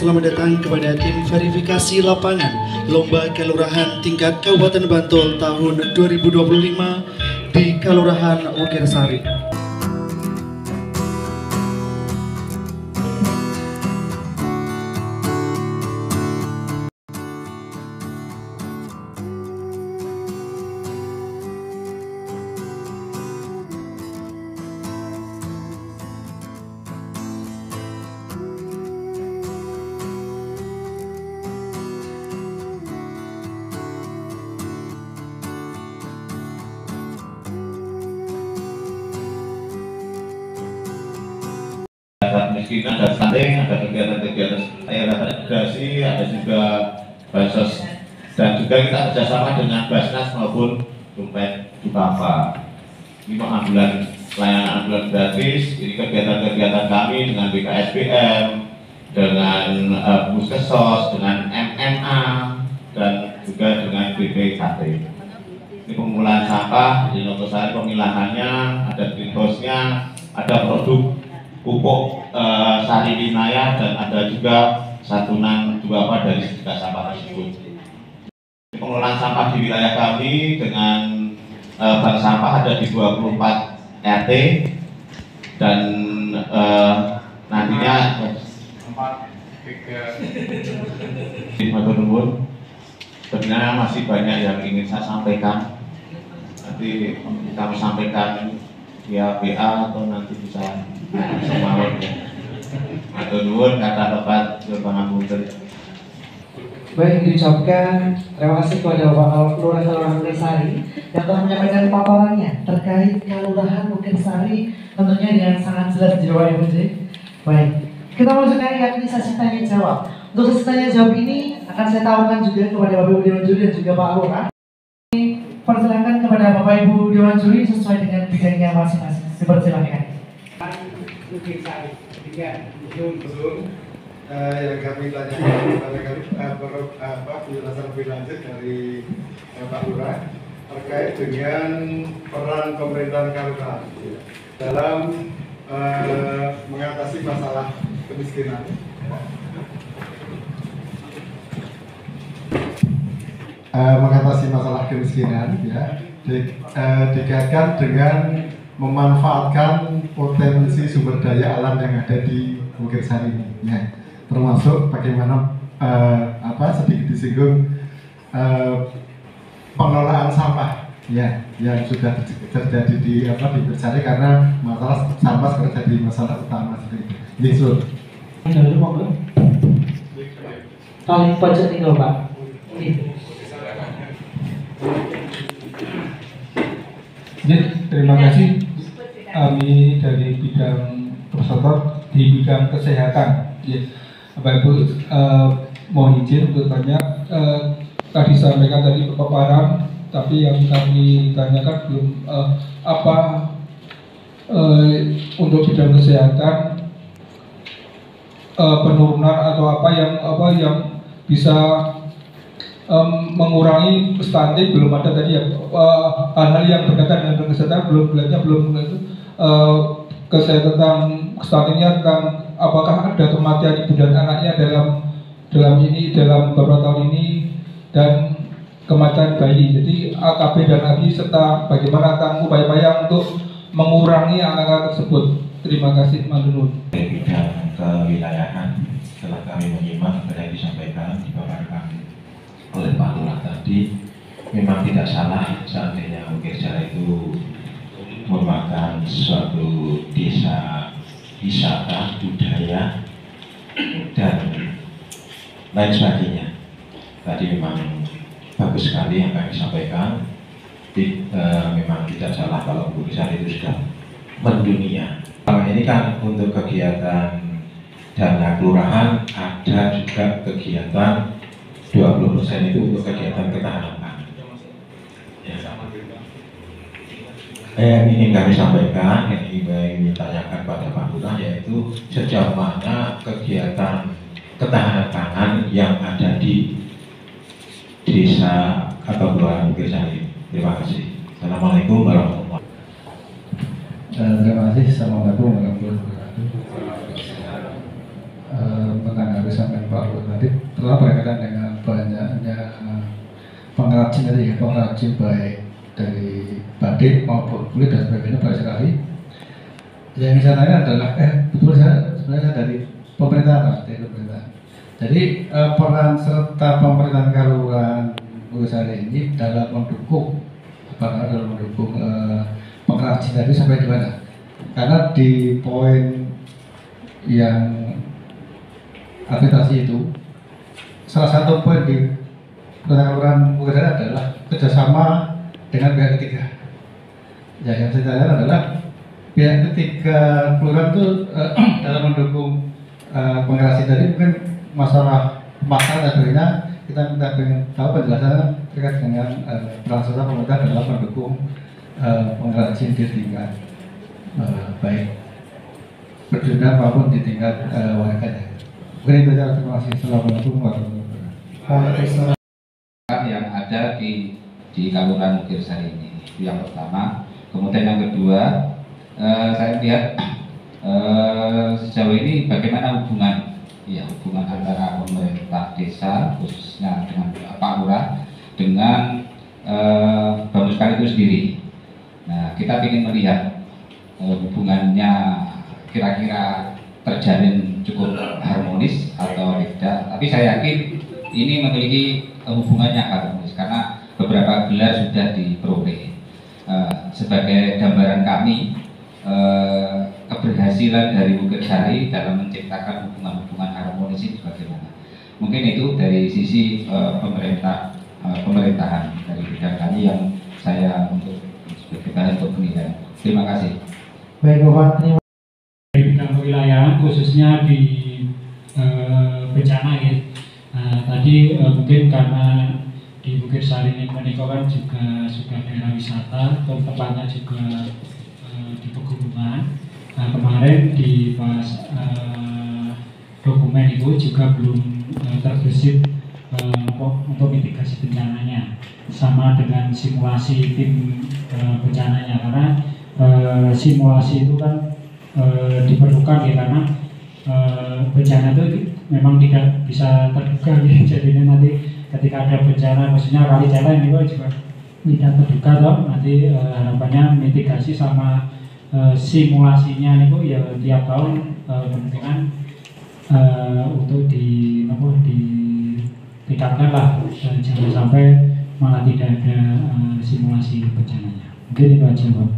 selamat datang kepada tim verifikasi lapangan Lomba Kelurahan tingkat Kabupaten Bantul tahun 2025 di Kelurahan Wokirsari. Kemiskinan, ada stunting, ada kegiatan-kegiatan edukasi, ada juga bansos, dan juga kita kerjasama dengan Basnas maupun dompet Dukafa. Ini pengambilan layanan ambulan gratis. Ini kegiatan-kegiatan kami dengan BKSBM, dengan Puskesmas, dengan MMA, dan juga dengan BPKT. Ini pengumpulan sampah di Nogosari, pemilahannya, ada greenhouse-nya, ada produk pupuk sari wilayah, dan ada juga santunan duafa dari sedekah sampah tersebut. Pengelolaan sampah di wilayah kami dengan bank sampah ada di 24 RT, dan nantinya sebenarnya masih banyak yang ingin saya sampaikan. Nanti kami sampaikan via WA atau nanti bisa semalam ya. Atau nuwun kata tepat Pangapunten. Baik, diucapkan terima kasih kepada Bapak Lurah Kelurahan Wokirsari yang telah menyampaikan paparannya terkait Kelurahan Wokirsari tentunya dengan sangat jelas di Bapak Ibu. Baik, kita lanjutkan yakni sesi tanya jawab. Untuk sesi tanya jawab ini akan saya tawarkan juga kepada Bapak Ibu Dewan Juri dan juga Pak Lurah. Persilakan kepada Bapak Ibu Dewan Juri sesuai dengan bidangnya masing-masing. Dipersilakan. Yang kami tanyakan kepada penjelasan lebih lanjut dari Pak Lurah terkait dengan peran pemerintahan kelurahan dalam mengatasi masalah kemiskinan. Mengatasi masalah kemiskinan ya dikaitkan dengan memanfaatkan potensi sumber daya alam yang ada di Wokirsari ini ya, termasuk bagaimana sedikit disinggung pengelolaan sampah ya yang sudah terjadi di Wokirsari karena masalah sampah terjadi masalah utama seperti itu. Yesus. Paling pojok tinggal Pak. Terima kasih. Kami dari bidang peserta di bidang kesehatan. Ya, Bapak Ibu, mohon izin untuk tanya. Tadi sampaikan tadi paparan, tapi yang kami tanyakan belum untuk bidang kesehatan penurunan atau apa yang bisa mengurangi stunting belum ada tadi ya, hal-hal yang berkaitan dengan kesehatan belum itu kesehatan tentang stuntingnya, tentang apakah ada kematian ibu dan anaknya dalam beberapa tahun ini dan kematian bayi. Jadi AKB dan ABI serta bagaimana upaya-upaya untuk mengurangi angka tersebut. Terima kasih, Manunun. Dari bidang kewilayahan, setelah kami menyimak apa yang disampaikan dipaparkan oleh Pak Lurah tadi, memang tidak salah seandainya Wokirsari itu merupakan suatu desa wisata budaya dan lain sebagainya. Tadi memang bagus sekali yang kami sampaikan. Memang tidak salah kalau Wokirsari itu sudah mendunia. Selama ini kan untuk kegiatan dana kelurahan ada juga kegiatan 20% itu untuk kegiatan ketahanan pangan. Yang ingin kami sampaikan, yang ingin ditanyakan pada Pak Lurah, yaitu sejauh mana kegiatan ketahanan pangan yang ada di desa atau kelurahan Wokirsari. Terima kasih. Assalamualaikum warahmatullahi wabarakatuh. Terima kasih. Assalamualaikum warahmatullahi wabarakatuh. Menanggapi sampai Pak Luhut tadi telah berkaitan dengan banyaknya pengrajin tadi ya, pengrajin baik dari batik maupun kulit dan sebagainya banyak sekali. Yang saya tanya adalah betul saya sebenarnya dari pemerintahan, dari pemerintahan. Jadi peran serta pemerintahan Kelurahan Wogesari ini dalam mendukung pengrajin tadi sampai di mana? Karena di poin yang akreditasi itu salah satu poin di Kelurahan Wogesari adalah kerjasama dengan pihak ketiga. Ya, yang saya tanya adalah pihak ketiga kelurahan itu dalam mendukung pengrajin tadi mungkin masalah dan sebagainya, kita minta tahu penjelasan terkait dengan peran serta pemerintah dalam mendukung pengrajin di tingkat baik berjenjang maupun di tingkat warganya. Mungkin itu saja. Terima kasih. Assalamualaikum warahmatullahi wabarakatuh. Yang ada di Kelurahan Wogesari ini, itu yang pertama. Kemudian yang kedua, saya lihat sejauh ini bagaimana hubungan antara pemerintah desa khususnya dengan Pak Lurah dengan Bamuskar itu sendiri. Nah, kita ingin melihat hubungannya kira-kira terjalin cukup harmonis atau tidak. Tapi saya yakin ini memiliki hubungannya harmonis karena beberapa gelar sudah diperoleh. Sebagai gambaran kami, keberhasilan dari Wogesari dalam menciptakan hubungan-hubungan harmonis ini bagaimana? Mungkin itu dari sisi pemerintahan dari bidang kami yang saya untuk penilaian. Terima kasih. Baik Bapak, terima kasih. Di bidang kewilayahan khususnya di bencana ya. Tadi mungkin karena di Wogesari ini kan juga sudah daerah wisata, tempatnya juga di pegunungan. Nah, kemarin di pas dokumen itu juga belum terbesit untuk mitigasi bencananya, sama dengan simulasi tim bencananya, karena simulasi itu kan diperlukan ya, karena bencana itu memang tidak bisa terduga ya. Jadinya nanti ketika ada bencana, maksudnya kali celeng itu juga tidak terduga toh, nanti harapannya mitigasi sama simulasinya itu ya tiap tahun kemungkinan untuk ditingkatkan lah, jangan sampai malah tidak ada simulasi bencananya. Mungkin itu aja Pak.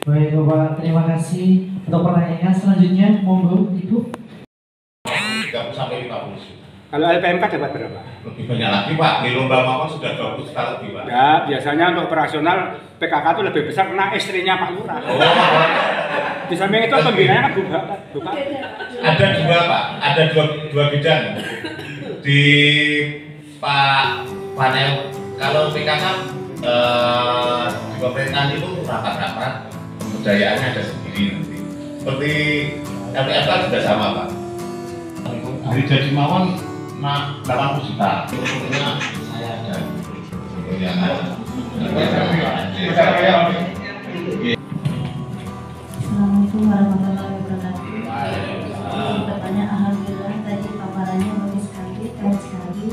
Baik Bapak, terima kasih. Untuk pertanyaan selanjutnya, monggo Ibu. 30 sampai 50. Kalau LPMK dapat berapa? Lebih banyak lagi Pak, di lomba makan sudah 20 juta lebih Pak. Ya, biasanya untuk operasional PKK itu lebih besar karena istrinya Pak Lurah. Di samping itu pembinanya kan buka. Ada dua Pak, ada dua bidang di Pak Panel. Kalau PKK di pemerintahan itu rapat-rapat, kebudayaannya ada sendiri nanti. Seperti LPMK juga sama Pak. Dari Jadi Mawon 80 juta. Tentunya saya ada. Yang ada. Assalamualaikum warahmatullahi wabarakatuh. Bertanya, alhamdulillah tadi paparannya bagus sekali, keren sekali.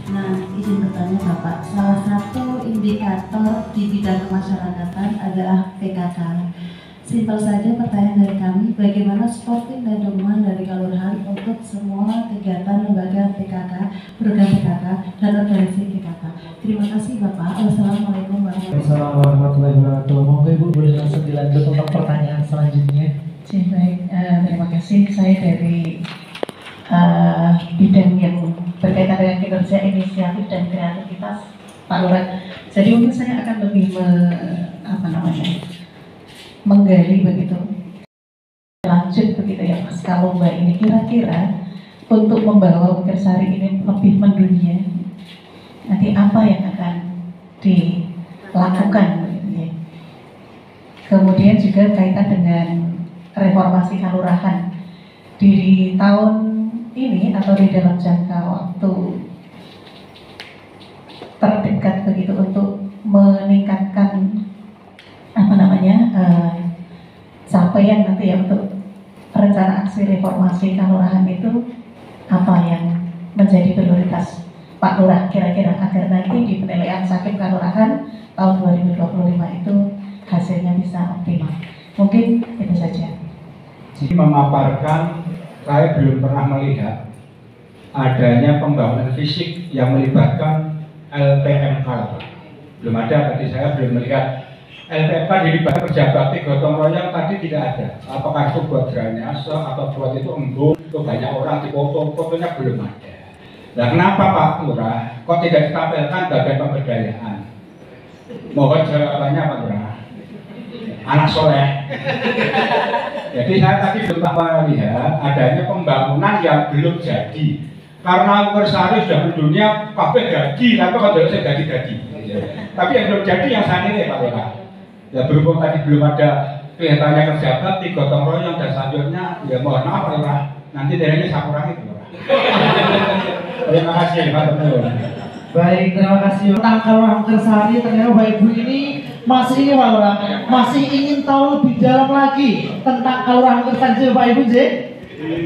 Nah, izin bertanya Bapak, salah satu indikator di bidang kemasyarakatan adalah PKK. Simpel saja pertanyaan dari kami, bagaimana supporting dan dukungan dari Kelurahan untuk semua kegiatan lembaga PKK, program PKK, dan organisasi PKK. Terima kasih Bapak. Wassalamualaikum warahmatullahi wabarakatuh. Monggo Ibu boleh langsung dilanjut untuk pertanyaan selanjutnya. Baik, terima kasih. Saya dari bidang yang berkaitan dengan kinerja inisiatif dan kreativitas Pak Lurah. Jadi mungkin saya akan lebih menggali begitu lanjut begitu ya Mas. Kalau Mbak ini kira-kira untuk membawa Wogesari ini lebih mendunia, nanti apa yang akan dilakukan begitu ya. Kemudian juga kaitan dengan reformasi kelurahan di tahun ini atau di dalam jangka waktu terdekat begitu untuk meningkatkan capaian nanti ya untuk rencana aksi reformasi kelurahan itu apa yang menjadi prioritas Pak Lurah kira-kira agar nanti di penilaian Sakim Kelurahan tahun 2025 itu hasilnya bisa optimal. Mungkin itu saja. Memaparkan, saya belum pernah melihat adanya pembangunan fisik yang melibatkan LPMK. Belum ada, tadi saya belum melihat LPMK dilibatkan kerja bakti gotong royong tadi tidak ada. Apakah itu buat drainase atau buat itu embung, itu banyak orang di fotonya belum ada. Nah, kenapa Pak Lurah kok tidak ditampilkan bagian pemberdayaan? Mohon jawabannya Pak Lurah. Anak soleh. Jadi saya tadi belum melihat adanya pembangunan yang belum jadi. Karena Ukersari sudah mendunia kabeh gaji, tapi kalau saya gaji-gaji. Tapi yang belum jadi yang saya nilai Pak Lurah. Ya berhubung tadi belum ada kelihatannya kerja bakti, gotong royong dan selanjutnya, ya mohon maaf Pak Lurah. Nanti nilainya saya kurangi Pak Lurah. Terima kasih Pak Lurah. Baik, terima kasih. Tentang Kelurahan Ukersari, ternyata Bapak Ibu ini masih Pak Lurah, masih ingin tahu lebih dalam lagi tentang Kelurahan Ukersari Bapak Ibu J.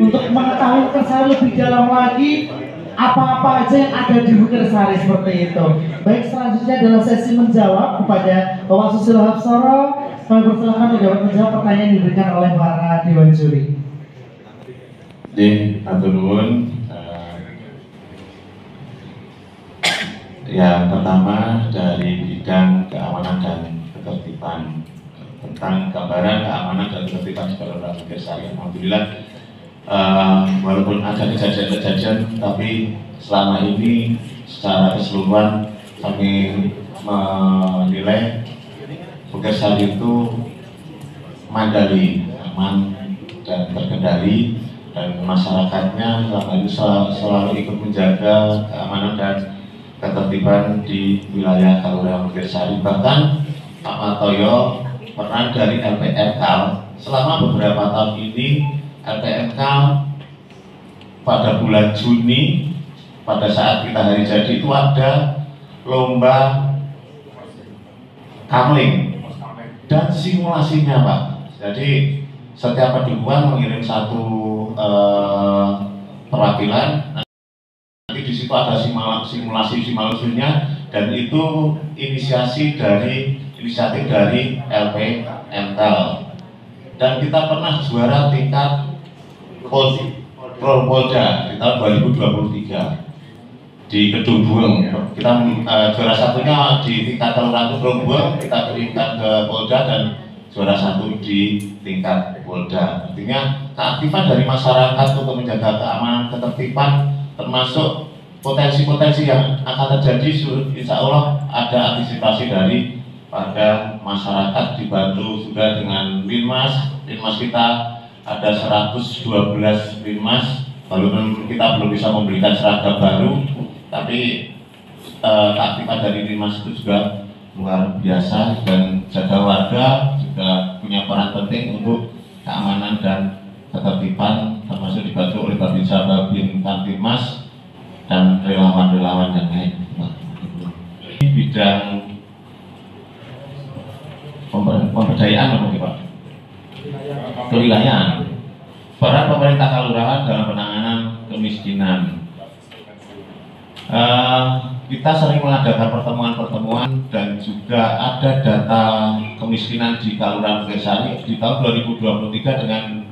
Untuk mengetahui Ukersari lebih dalam lagi, apa-apa aja yang ada di Ukersari seperti itu. Baik, selanjutnya adalah sesi menjawab kepada Bapak Susilo Hapsoro. Kami persilakan untuk menjawab pertanyaan yang diberikan oleh para dewan juri. Atur nuwun. Yang pertama dari bidang keamanan dan ketertiban, tentang gambaran keamanan dan ketertiban di Kelurahan Ukersari. Alhamdulillah, walaupun ada kejadian-kejadian, tapi selama ini secara keseluruhan kami menilai Ukersari itu mandali, aman dan terkendali, dan masyarakatnya selalu ikut menjaga keamanan dan ketertiban di wilayah Kelurahan Ukersari. Bahkan Pak Matoyo peran dari LPMK selama beberapa tahun ini. LPMK pada bulan Juni, pada saat kita hari jadi itu ada lomba kamling dan simulasinya Pak. Jadi setiap padukuhan mengirim satu perwakilan. Nanti di situ ada simulasinya, dan itu inisiatif dari LPMK. Dan kita pernah juara tingkat Polda di tahun 2023 di Kedung Bueng. Kita juara satunya di tingkat Kelurahan Kedung Bueng, kita kirimkan ke Polda, dan juara satu di tingkat Polda. Artinya keaktifan dari masyarakat untuk menjaga keamanan, ketertiban, termasuk potensi-potensi yang akan terjadi, insya Allah ada antisipasi dari pada masyarakat, dibantu juga dengan Linmas kita ada 112 Linmas, walaupun kita belum bisa memberikan seragam baru, tapi keaktifan dari Linmas itu juga luar biasa, dan jaga warga juga punya peran penting untuk keamanan dan ketertiban, termasuk dibantu oleh Babinsa Babin Kantimas dan relawan-relawan yang lain. Bidang pemberdayaan apa Pak? Kewilayahan. Peran pemerintah kelurahan dalam penanganan kemiskinan. Kita sering mengadakan pertemuan-pertemuan, dan juga ada data kemiskinan di Kelurahan Ukersari di tahun 2023 dengan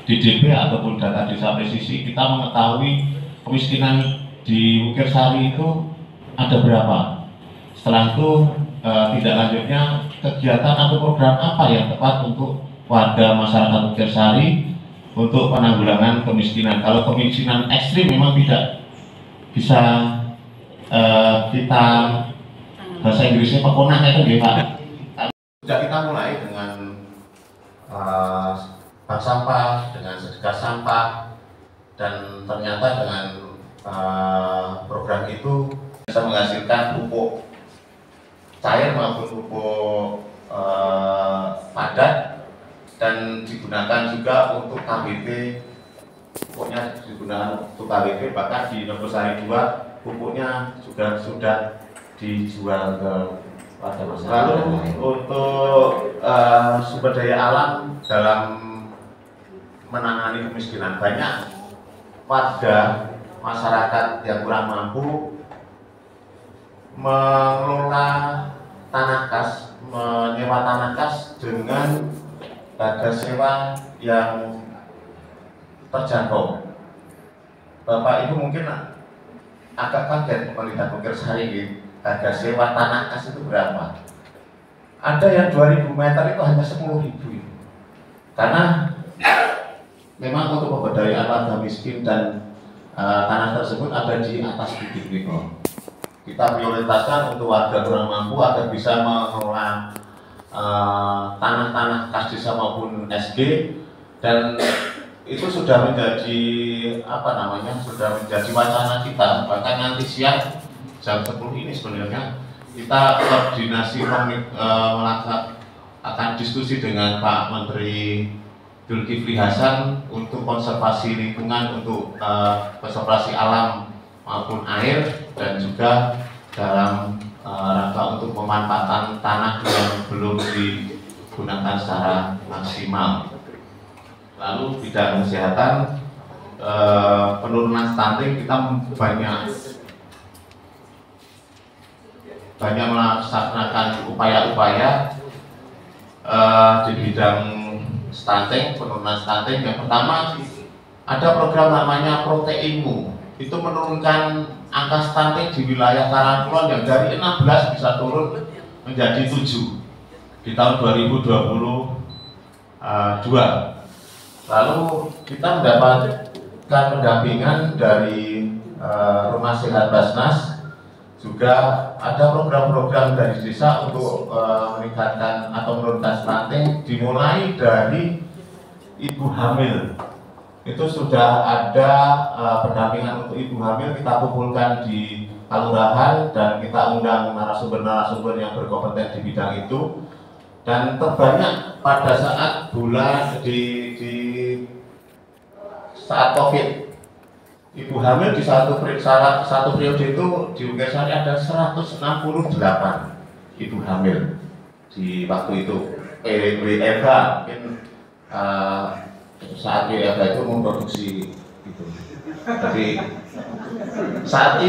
DDP ataupun data desa presisi. Kita mengetahui kemiskinan di Ukersari itu ada berapa. Setelah itu tidak lanjutnya kegiatan atau program apa yang tepat untuk warga masyarakat Ukersari untuk penanggulangan kemiskinan. Kalau kemiskinan ekstrim memang tidak bisa kita bahasa Inggrisnya pekonah itu Pak. Sudah kita mulai dengan bank sampah, dengan sedekah sampah, dan ternyata dengan program itu bisa menghasilkan pupuk cair maupun pupuk padat, dan digunakan juga untuk KBP. Pupuknya digunakan untuk KBP, bahkan di Nogosari 2 pupuknya juga sudah dijual ke pada masyarakat. Lalu untuk sumber daya alam dalam menangani kemiskinan, banyak warga masyarakat yang kurang mampu mengelola tanah kas, menyewa tanah kas dengan harga sewa yang terjangkau. Bapak Ibu mungkin agak kaget melihat Mukirsari ini, harga sewa tanah kas itu berapa? Ada yang 2000 meter itu hanya 10.000. Karena memang untuk pemberdayaan warga miskin dan tanah tersebut ada di atas bibit mikro. Kita prioritaskan untuk warga kurang mampu agar bisa mengelola tanah-tanah kas desa maupun SG, dan itu sudah menjadi sudah menjadi wacana kita. Bahkan nanti siang jam 10 ini sebenarnya kita koordinasi akan diskusi dengan Pak Menteri Zulkifli Hasan untuk konservasi lingkungan, untuk konservasi alam maupun air, dan juga dalam rangka untuk pemanfaatan tanah yang belum digunakan secara maksimal. Lalu bidang kesehatan, penurunan stunting, kita banyak melaksanakan upaya-upaya di bidang stunting, penurunan stunting. Yang pertama, ada program namanya Proteinmu. Itu menurunkan angka stunting di wilayah Karangkulon yang dari 16 bisa turun menjadi 7 di tahun 2022. Lalu kita mendapatkan pendampingan dari Rumah Sehat Basnas. Juga ada program-program dari desa untuk meningkatkan atau menurunkan stunting, dimulai dari ibu hamil. Itu sudah ada pendampingan untuk ibu hamil, kita kumpulkan di kelurahan dan kita undang narasumber-narasumber yang berkompeten di bidang itu. Dan terbanyak pada saat saat COVID, ibu hamil di satu periode itu di Mukirsari ada 168 ibu hamil di waktu itu. WFH mungkin saat WFH itu memproduksi itu. Jadi saat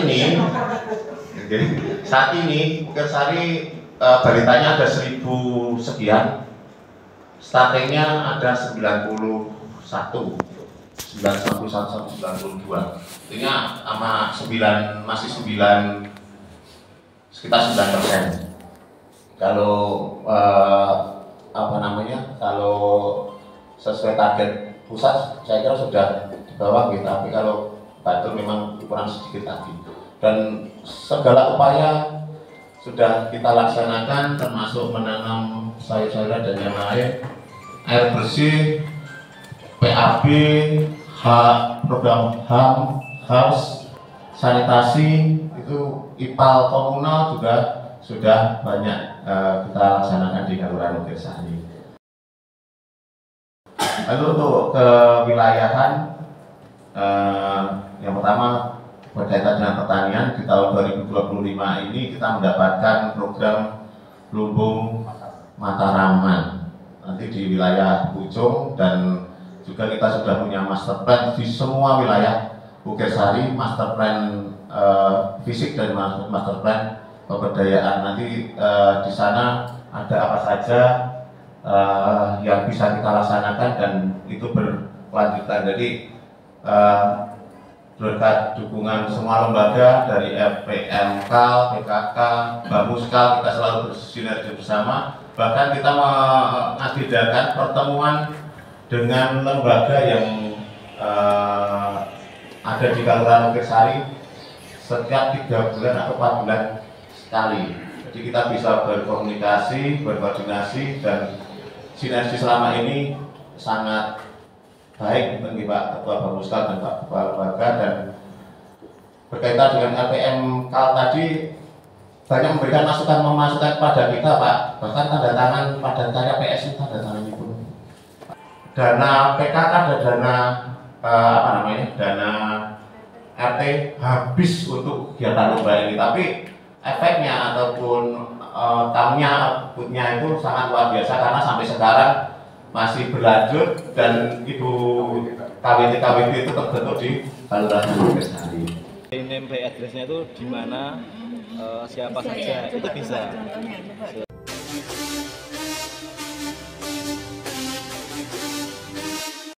ini Mukirsari balitanya ada 1000 sekian, stuntingnya ada 91, 92. Artinya sama 9 masih 9, sekitar 9%. Kalau kalau sesuai target pusat saya kira sudah di bawah gitu, tapi kalau Bantul memang kurang sedikit lagi. Dan segala upaya sudah kita laksanakan, termasuk menanam sayur-sayuran dan yang lain, air bersih, PAB, program HAM, HAUS, sanitasi, itu IPAL komunal juga sudah banyak kita laksanakan di Kelurahan Mukirsari. Lalu untuk kewilayahan, yang pertama berkaitan dengan pertanian, di tahun 2025 ini kita mendapatkan program Lumbung Mataraman nanti di wilayah Pucung, dan juga kita sudah punya master plan di semua wilayah Mukirsari, master plan fisik dan master plan pemberdayaan. Nanti di sana ada apa saja yang bisa kita laksanakan dan itu berkelanjutan. Jadi berkat dukungan semua lembaga dari FPMK, PKK, Bamuskal, kita selalu bersinergi bersama. Bahkan kita mengagendakan pertemuan dengan lembaga yang ada di Kelurahan Mukirsari setiap 3 bulan atau 4 bulan sekali. Jadi kita bisa berkomunikasi, berkoordinasi, dan sinergi selama ini sangat baik bagi Pak Ketua Bamuskal dan Pak Kepala Lembaga. Dan berkaitan dengan LPMK tadi, banyak memberikan masukan kepada kita, Pak. Bahkan tanda tangan pada karya PSU, tanda tangan itu. Dana PKK dan dana dana RT habis untuk kegiatan lomba ini, tapi efeknya ataupun outputnya itu sangat luar biasa karena sampai sekarang masih berlanjut. Dan Ibu KWT itu terbentuk di Kelurahan Mugirsari. Name by address-nya itu di mana, siapa saja itu bisa.